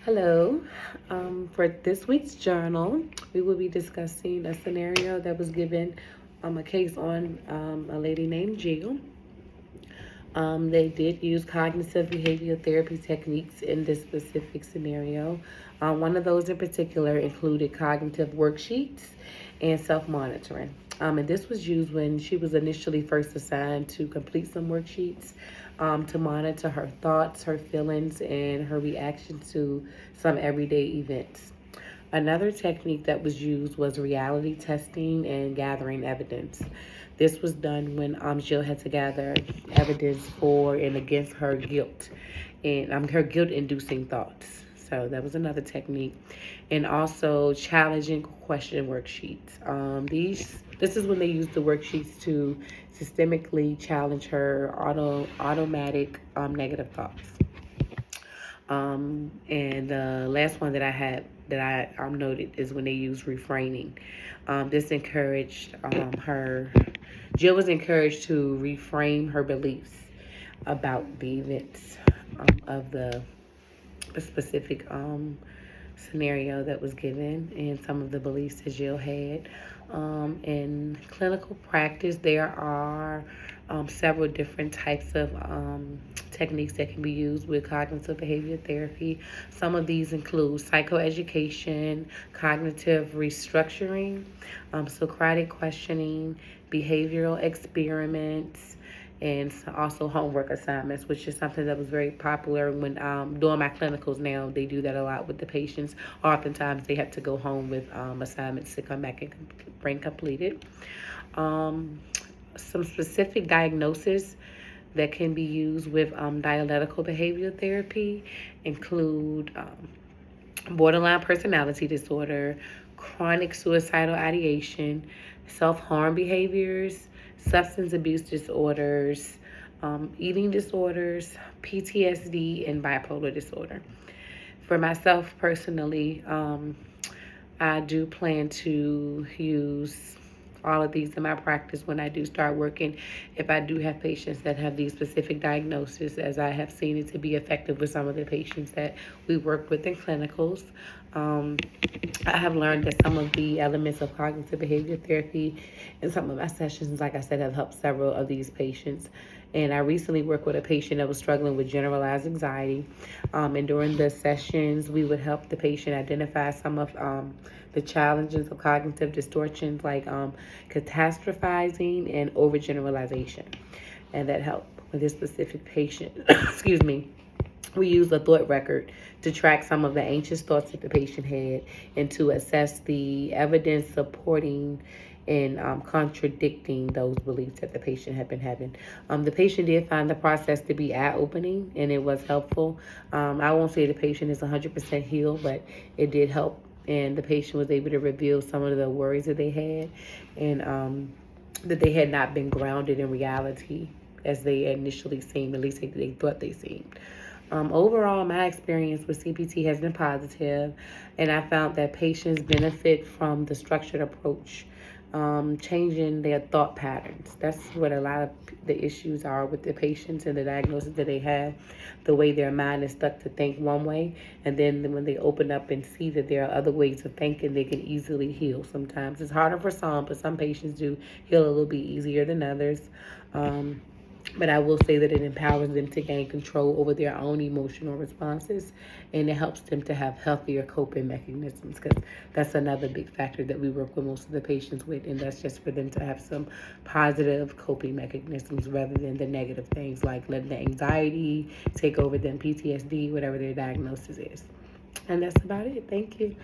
Hello. For this week's journal, we will be discussing a scenario that was given a case on a lady named Jill. They did use cognitive behavioral therapy techniques in this specific scenario. One of those in particular included cognitive worksheets and self monitoring. And this was used when she was initially first assigned to complete some worksheets to monitor her thoughts, her feelings, and her reactions to some everyday events. Another technique that was used was reality testing and gathering evidence. This was done when Jill had to gather evidence for and against her guilt and her guilt-inducing thoughts. So that was another technique, and also challenging question worksheets. This is when they use the worksheets to systemically challenge her automatic negative thoughts. And the last one that I had that I noted is when they use reframing. This encouraged her. Jill was encouraged to reframe her beliefs about the events of the specific scenario that was given and some of the beliefs that Jill had. In clinical practice, there are several different types of techniques that can be used with cognitive behavior therapy. Some of these include psychoeducation, cognitive restructuring, Socratic questioning, behavioral experiments, and also homework assignments, which is something that was very popular when doing my clinicals. Now they do that a lot with the patients. Oftentimes they have to go home with assignments to come back and bring completed. Some specific diagnoses that can be used with dialectical behavioral therapy include borderline personality disorder, chronic suicidal ideation, self-harm behaviors, substance abuse disorders, eating disorders, PTSD, and bipolar disorder. For myself personally, I do plan to use all of these in my practice when I do start working. If I do have patients that have these specific diagnoses, as I have seen it to be effective with some of the patients that we work with in clinicals. I have learned that some of the elements of cognitive behavior therapy in some of my sessions, like I said, have helped several of these patients. And I recently worked with a patient that was struggling with generalized anxiety. And during the sessions, we would help the patient identify some of the challenges of cognitive distortions like catastrophizing and overgeneralization. And that helped with this specific patient. Excuse me. We use a thought record to track some of the anxious thoughts that the patient had and to assess the evidence supporting and contradicting those beliefs that the patient had been having. The patient did find the process to be eye-opening and it was helpful. I won't say the patient is 100% healed, but it did help. And the patient was able to reveal some of the worries that they had and that they had not been grounded in reality as they initially seemed, at least they thought they seemed. Overall, my experience with CBT has been positive, and I found that patients benefit from the structured approach, changing their thought patterns. That's what a lot of the issues are with the patients and the diagnosis that they have, the way their mind is stuck to think one way, and then when they open up and see that there are other ways of thinking, they can easily heal. Sometimes it's harder for some, but some patients do heal a little bit easier than others. But I will say that it empowers them to gain control over their own emotional responses, and it helps them to have healthier coping mechanisms, because that's another big factor that we work with most of the patients with, and that's just for them to have some positive coping mechanisms rather than the negative things like letting the anxiety take over them, PTSD, whatever their diagnosis is. And that's about it. Thank you.